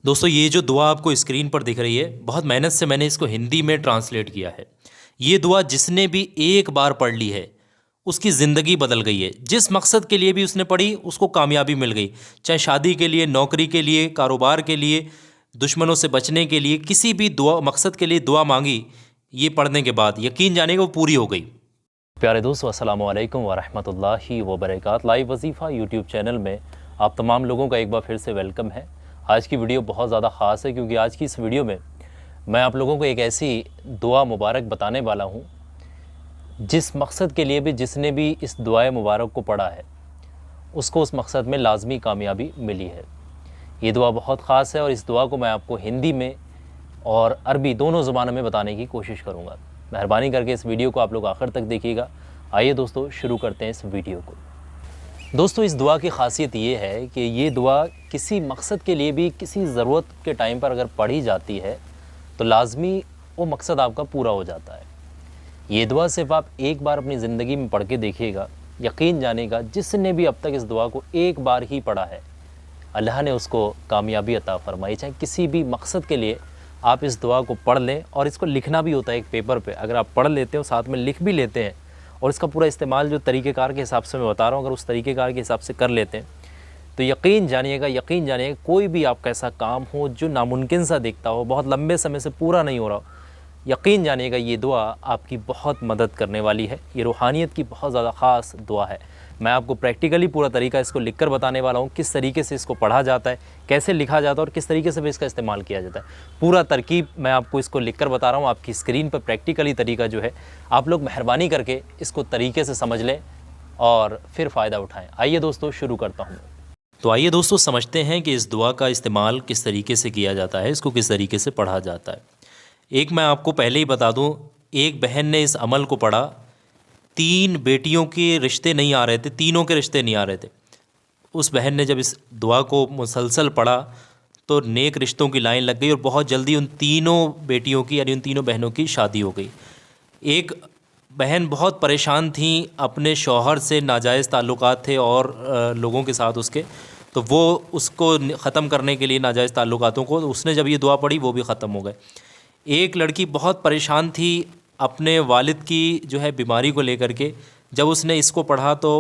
दोस्तों ये जो दुआ आपको स्क्रीन पर दिख रही है, बहुत मेहनत से मैंने इसको हिंदी में ट्रांसलेट किया है। ये दुआ जिसने भी एक बार पढ़ ली है उसकी ज़िंदगी बदल गई है। जिस मकसद के लिए भी उसने पढ़ी उसको कामयाबी मिल गई। चाहे शादी के लिए, नौकरी के लिए, कारोबार के लिए, दुश्मनों से बचने के लिए, किसी भी दुआ मकसद के लिए दुआ मांगी, ये पढ़ने के बाद यकीन जाने वो पूरी हो गई। प्यारे दोस्तों, अस्सलाम वालेकुम व रहमतुल्लाहि व बरकातहू। लाइव वजीफ़ा यूट्यूब चैनल में आप तमाम लोगों का एक बार फिर से वेलकम है। आज की वीडियो बहुत ज़्यादा ख़ास है क्योंकि आज की इस वीडियो में मैं आप लोगों को एक ऐसी दुआ मुबारक बताने वाला हूँ जिस मकसद के लिए भी जिसने भी इस दुआ मुबारक को पढ़ा है उसको उस मकसद में लाजमी कामयाबी मिली है। ये दुआ बहुत ख़ास है और इस दुआ को मैं आपको हिंदी में और अरबी दोनों ज़ुबानों में बताने की कोशिश करूँगा। मेहरबानी करके इस वीडियो को आप लोग आखिर तक देखिएगा। आइए दोस्तों शुरू करते हैं इस वीडियो को। दोस्तों इस दुआ की ख़ासियत ये है कि ये दुआ किसी मकसद के लिए भी किसी ज़रूरत के टाइम पर अगर पढ़ी जाती है तो लाजमी वो मकसद आपका पूरा हो जाता है। ये दुआ सिर्फ आप एक बार अपनी ज़िंदगी में पढ़ के देखिएगा, यकीन जानेगा जिसने भी अब तक इस दुआ को एक बार ही पढ़ा है अल्लाह ने उसको कामयाबी अता फरमाई। चाहे किसी भी मकसद के लिए आप इस दुआ को पढ़ लें, और इसको लिखना भी होता है एक पेपर पे। अगर आप पढ़ लेते हो साथ में लिख भी लेते हैं और इसका पूरा इस्तेमाल जो तरीक़ेकार के हिसाब से मैं बता रहा हूँ, अगर उस तरीक़ेकार के हिसाब से कर लेते हैं तो यकीन जानिएगा कोई भी आपका ऐसा काम हो जो नामुमकिन सा दिखता हो, बहुत लंबे समय से पूरा नहीं हो रहा हो, यकीन जानिएगा ये दुआ आपकी बहुत मदद करने वाली है। ये रूहानियत की बहुत ज़्यादा ख़ास दुआ है। मैं आपको प्रैक्टिकली पूरा तरीका इसको लिखकर बताने वाला हूँ, किस तरीके से इसको पढ़ा जाता है, कैसे लिखा जाता है और किस तरीके से भी इसका इस्तेमाल किया जाता है। पूरा तरकीब मैं आपको इसको लिखकर बता रहा हूँ आपकी स्क्रीन पर। प्रैक्टिकली तरीका जो है आप लोग मेहरबानी करके इसको तरीके से समझ लें और फिर फ़ायदा उठाएँ। आइए दोस्तों शुरू करता हूँ। तो आइए दोस्तों समझते हैं कि इस दुआ का इस्तेमाल किस तरीके से किया जाता है, इसको किस तरीके से पढ़ा जाता है। एक मैं आपको पहले ही बता दूं, एक बहन ने इस अमल को पढ़ा, 3 बेटियों के रिश्ते नहीं आ रहे थे, तीनों के रिश्ते नहीं आ रहे थे। उस बहन ने जब इस दुआ को मुसलसल पढ़ा तो नेक रिश्तों की लाइन लग गई और बहुत जल्दी उन तीनों बेटियों की यानी उन तीनों बहनों की शादी हो गई। एक बहन बहुत परेशान थी, अपने शौहर से नाजायज़ ताल्लुकात थे और लोगों के साथ उसके, तो वो उसको ख़त्म करने के लिए नाजायज़ ताल्लुकातों को उसने जब ये दुआ पढ़ी वो भी ख़त्म हो गए। एक लड़की बहुत परेशान थी अपने वालिद की जो है बीमारी को लेकर के, जब उसने इसको पढ़ा तो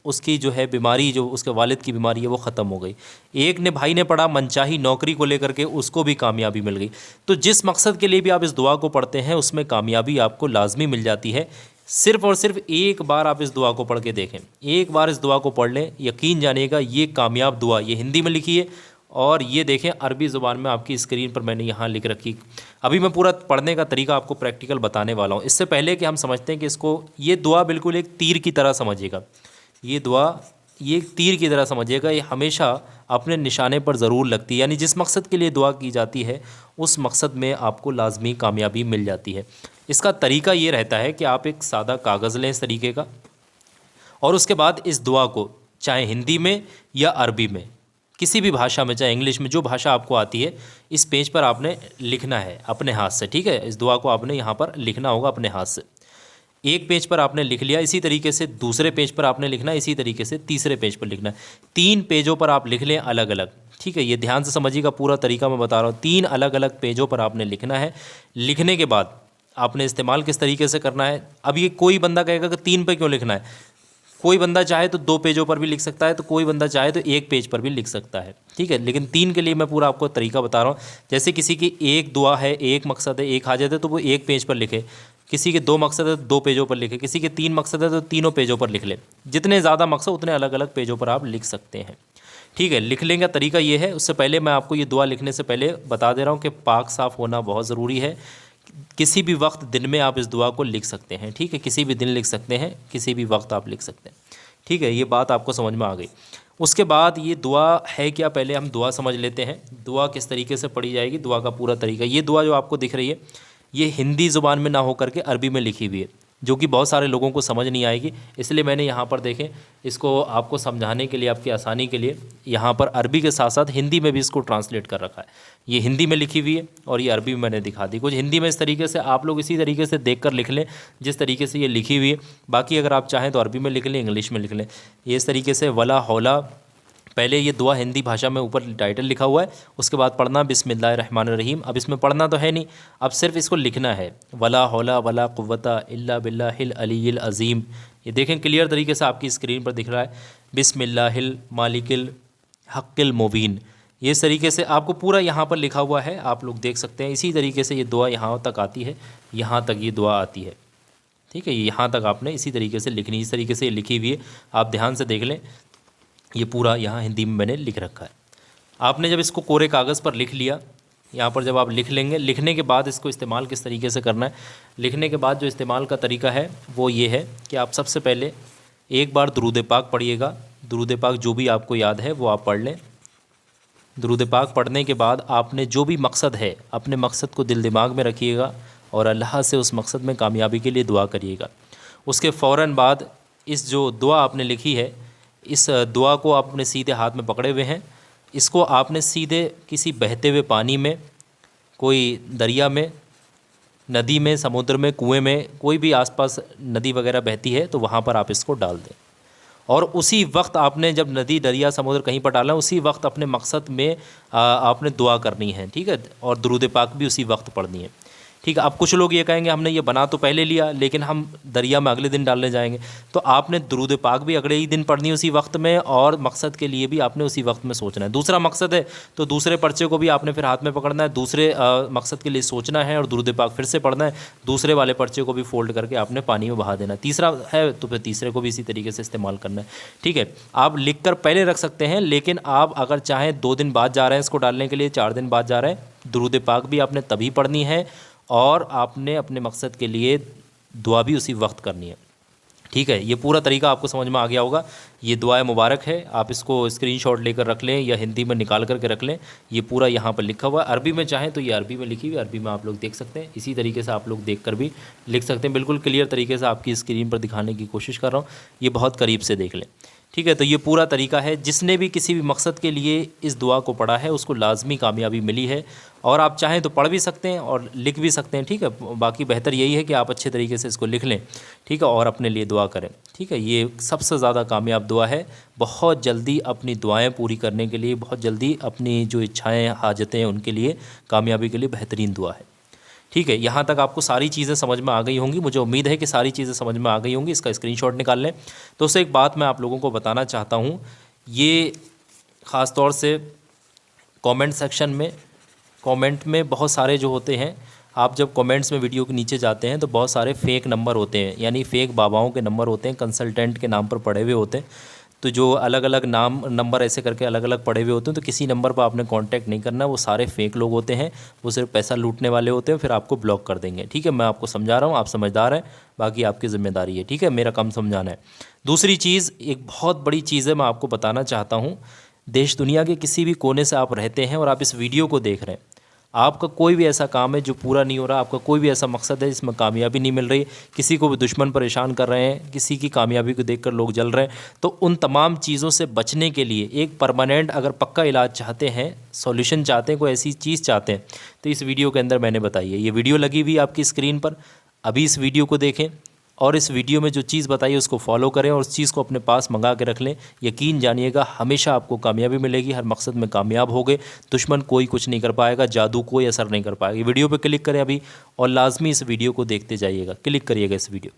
उसकी जो है बीमारी, जो उसके वालिद की बीमारी है वो ख़त्म हो गई। एक ने भाई ने पढ़ा मनचाही नौकरी को लेकर के, उसको भी कामयाबी मिल गई। तो जिस मकसद के लिए भी आप इस दुआ को पढ़ते हैं उसमें कामयाबी आपको लाजमी मिल जाती है। सिर्फ़ और सिर्फ एक बार आप इस दुआ को पढ़ के देखें, एक बार इस दुआ को पढ़ लें, यकीन जानिएगा ये कामयाब दुआ। ये हिंदी में लिखी है और ये देखें अरबी ज़ुबान में आपकी स्क्रीन पर मैंने यहाँ लिख रखी। अभी मैं पूरा पढ़ने का तरीका आपको प्रैक्टिकल बताने वाला हूँ। इससे पहले कि हम समझते हैं कि इसको, ये दुआ बिल्कुल एक तीर की तरह समझिएगा। ये दुआ ये एक तीर की तरह समझिएगा। ये हमेशा अपने निशाने पर ज़रूर लगती है, यानी जिस मकसद के लिए दुआ की जाती है उस मकसद में आपको लाजमी कामयाबी मिल जाती है। इसका तरीका ये रहता है कि आप एक सादा कागज़ लें इस तरीके का, और उसके बाद इस दुआ को चाहे हिंदी में या अरबी में, किसी भी भाषा में, चाहे इंग्लिश में, जो भाषा आपको आती है, इस पेज पर आपने लिखना है अपने हाथ से। ठीक है, इस दुआ को आपने यहाँ पर लिखना होगा अपने हाथ से। एक पेज पर आपने लिख लिया, इसी तरीके से दूसरे पेज पर आपने लिखना है, इसी तरीके से तीसरे पेज पर लिखना है। 3 पेजों पर आप लिख लें अलग अलग। ठीक है, ये ध्यान से समझिएगा, पूरा तरीका मैं बता रहा हूँ। 3 अलग अलग पेजों पर आपने लिखना है। लिखने के बाद आपने इस्तेमाल किस तरीके से करना है। अब ये कोई बंदा कहेगा कि 3 पे क्यों लिखना है, कोई बंदा चाहे तो 2 पेजों पर भी लिख सकता है, तो कोई बंदा चाहे तो 1 पेज पर भी लिख सकता है। ठीक है, लेकिन 3 के लिए मैं पूरा आपको तरीका बता रहा हूँ। जैसे किसी की एक दुआ है, एक मकसद है, एक हाजत है, तो वो 1 पेज पर लिखे। किसी के 2 मकसद है तो 2 पेजों पर लिखे। किसी के 3 मकसद है तो तीनों पेजों पर लिख ले। जितने ज़्यादा मकसद उतने अलग अलग पेजों पर आप लिख सकते हैं। ठीक है, लिखने का तरीका ये है। उससे पहले मैं आपको ये दुआ लिखने से पहले बता दे रहा हूँ कि पाक साफ़ होना बहुत ज़रूरी है। किसी भी वक्त दिन में आप इस दुआ को लिख सकते हैं। ठीक है, किसी भी दिन लिख सकते हैं, किसी भी वक्त आप लिख सकते हैं। ठीक है, ये बात आपको समझ में आ गई। उसके बाद ये दुआ है क्या, पहले हम दुआ समझ लेते हैं। दुआ किस तरीके से पढ़ी जाएगी, दुआ का पूरा तरीका। ये दुआ जो आपको दिख रही है ये हिंदी ज़ुबान में ना हो करके अरबी में लिखी हुई है, जो कि बहुत सारे लोगों को समझ नहीं आएगी। इसलिए मैंने यहाँ पर देखें, इसको आपको समझाने के लिए, आपकी आसानी के लिए यहाँ पर अरबी के साथ साथ हिंदी में भी इसको ट्रांसलेट कर रखा है। ये हिंदी में लिखी हुई है और ये अरबी में मैंने दिखा दी। कुछ हिंदी में इस तरीके से आप लोग इसी तरीके से देख कर लिख लें जिस तरीके से ये लिखी हुई है। बाकी अगर आप चाहें तो अरबी में लिख लें, इंग्लिश में लिख लें। ये इस तरीके से वला हौला पहले ये दुआ हिंदी भाषा में ऊपर टाइटल लिखा हुआ है, उसके बाद पढ़ना बिस्मिल्लाहिर्रहमानिर्रहीम। अब इसमें पढ़ना तो है नहीं, अब सिर्फ इसको लिखना है, वला हौला वला कुव्वता इल्ला बिल्लाहिल अलीयिल अज़ीम। ये देखें क्लियर तरीके से आपकी स्क्रीन पर दिख रहा है, बिस्मिल्लाहिल मालिकिल हक्किल मुबीन। ये इस तरीके से आपको पूरा यहाँ पर लिखा हुआ है, आप लोग देख सकते हैं। इसी तरीके से ये दुआ यहाँ तक आती है, यहाँ तक ये दुआ आती है, ठीक है। यहाँ तक आपने इसी तरीके से लिखनी, इस तरीके से ये लिखी हुई है, आप ध्यान से देख लें। ये पूरा यहाँ हिंदी में मैंने लिख रखा है। आपने जब इसको कोरे कागज़ पर लिख लिया, यहाँ पर जब आप लिख लेंगे, लिखने के बाद इसको इस्तेमाल किस तरीके से करना है, लिखने के बाद जो इस्तेमाल का तरीका है वो ये है कि आप सबसे पहले एक बार दुरूद पाक पढ़िएगा। दुरूद पाक जो भी आपको याद है वो आप पढ़ लें। दुरूद पाक पढ़ने के बाद आपने जो भी मकसद है, अपने मकसद को दिल दिमाग में रखिएगा और अल्लाह से उस मकसद में कामयाबी के लिए दुआ करिएगा। उसके फ़ौरन बाद इस जो दुआ आपने लिखी है, इस दुआ को आप अपने सीधे हाथ में पकड़े हुए हैं, इसको आपने सीधे किसी बहते हुए पानी में, कोई दरिया में, नदी में, समुद्र में, कुएं में, कोई भी आसपास नदी वगैरह बहती है तो वहाँ पर आप इसको डाल दें। और उसी वक्त आपने जब नदी, दरिया, समुद्र कहीं पर डालना, उसी वक्त अपने मकसद में आपने दुआ करनी है, ठीक है। और दुरूद पाक भी उसी वक्त पढ़नी है, ठीक है। अब कुछ लोग ये कहेंगे हमने ये बना तो पहले लिया लेकिन हम दरिया में अगले दिन डालने जाएंगे, तो आपने दुरूद पाक भी अगले ही दिन पढ़नी है उसी वक्त में, और मकसद के लिए भी आपने उसी वक्त में सोचना है। दूसरा मकसद है तो दूसरे पर्चे को भी आपने फिर हाथ में पकड़ना है, दूसरे मकसद के लिए सोचना है और दुरूद पाक फिर से पढ़ना है। दूसरे वाले पर्चे को भी फोल्ड करके आपने पानी में बहा देना है। तीसरा है तो फिर तीसरे को भी इसी तरीके से इस्तेमाल करना है, ठीक है। आप लिख कर पहले रख सकते हैं, लेकिन आप अगर चाहें 2 दिन बाद जा रहे हैं इसको डालने के लिए, 4 दिन बाद जा रहे हैं, दुरूद पाक भी आपने तभी पढ़नी है और आपने अपने मकसद के लिए दुआ भी उसी वक्त करनी है, ठीक है। ये पूरा तरीका आपको समझ में आ गया होगा। ये दुआ मुबारक है, आप इसको स्क्रीनशॉट लेकर रख लें या हिंदी में निकाल करके रख लें। ये पूरा यहाँ पर लिखा हुआ है, अरबी में चाहें तो ये अरबी में लिखी हुई है, अरबी में आप लोग देख सकते हैं। इसी तरीके से आप लोग देख कर भी लिख सकते हैं। बिल्कुल क्लियर तरीके से आपकी स्क्रीन पर दिखाने की कोशिश कर रहा हूँ, ये बहुत करीब से देख लें, ठीक है। तो ये पूरा तरीका है, जिसने भी किसी भी मकसद के लिए इस दुआ को पढ़ा है उसको लाजमी कामयाबी मिली है। और आप चाहें तो पढ़ भी सकते हैं और लिख भी सकते हैं, ठीक है। बाकी बेहतर यही है कि आप अच्छे तरीके से इसको लिख लें, ठीक है, और अपने लिए दुआ करें, ठीक है। ये सबसे ज़्यादा कामयाब दुआ है। बहुत जल्दी अपनी दुआएं पूरी करने के लिए, बहुत जल्दी अपनी जो इच्छाएँ, हाजतें हैं उनके लिए, कामयाबी के लिए बेहतरीन दुआ है, ठीक है। यहाँ तक आपको सारी चीज़ें समझ में आ गई होंगी, मुझे उम्मीद है कि सारी चीज़ें समझ में आ गई होंगी। इसका स्क्रीनशॉट निकाल लें। तो उससे एक बात मैं आप लोगों को बताना चाहता हूँ, ये ख़ास तौर से कमेंट सेक्शन में, कमेंट में बहुत सारे जो होते हैं, आप जब कमेंट्स में वीडियो के नीचे जाते हैं तो बहुत सारे फेक नंबर होते हैं, यानी फ़ेक बाबाओं के नंबर होते हैं, कंसल्टेंट के नाम पर पड़े हुए होते हैं। तो जो अलग अलग नंबर ऐसे करके अलग अलग पड़े हुए होते हैं, तो किसी नंबर पर आपने कांटेक्ट नहीं करना, वो सारे फेक लोग होते हैं, वो सिर्फ पैसा लूटने वाले होते हैं, फिर आपको ब्लॉक कर देंगे, ठीक है। मैं आपको समझा रहा हूँ, आप समझदार हैं, बाकी आपकी ज़िम्मेदारी है, ठीक है, मेरा काम समझाना है। दूसरी चीज़, एक बहुत बड़ी चीज़ है, मैं आपको बताना चाहता हूँ। देश दुनिया के किसी भी कोने से आप रहते हैं और आप इस वीडियो को देख रहे हैं, आपका कोई भी ऐसा काम है जो पूरा नहीं हो रहा, आपका कोई भी ऐसा मकसद है जिसमें कामयाबी नहीं मिल रही, किसी को भी दुश्मन परेशान कर रहे हैं, किसी की कामयाबी को देखकर लोग जल रहे हैं, तो उन तमाम चीज़ों से बचने के लिए एक परमानेंट, अगर पक्का इलाज चाहते हैं, सॉल्यूशन चाहते हैं, कोई ऐसी चीज़ चाहते हैं, तो इस वीडियो के अंदर मैंने बताई है। ये वीडियो लगी हुई आपकी स्क्रीन पर, अभी इस वीडियो को देखें और इस वीडियो में जो चीज़ बताई है उसको फॉलो करें और उस चीज़ को अपने पास मंगा के रख लें। यकीन जानिएगा, हमेशा आपको कामयाबी मिलेगी, हर मकसद में कामयाब हो गए, दुश्मन कोई कुछ नहीं कर पाएगा, जादू कोई असर नहीं कर पाएगा। वीडियो पे क्लिक करें अभी और लाजमी इस वीडियो को देखते जाइएगा, क्लिक करिएगा इस वीडियो।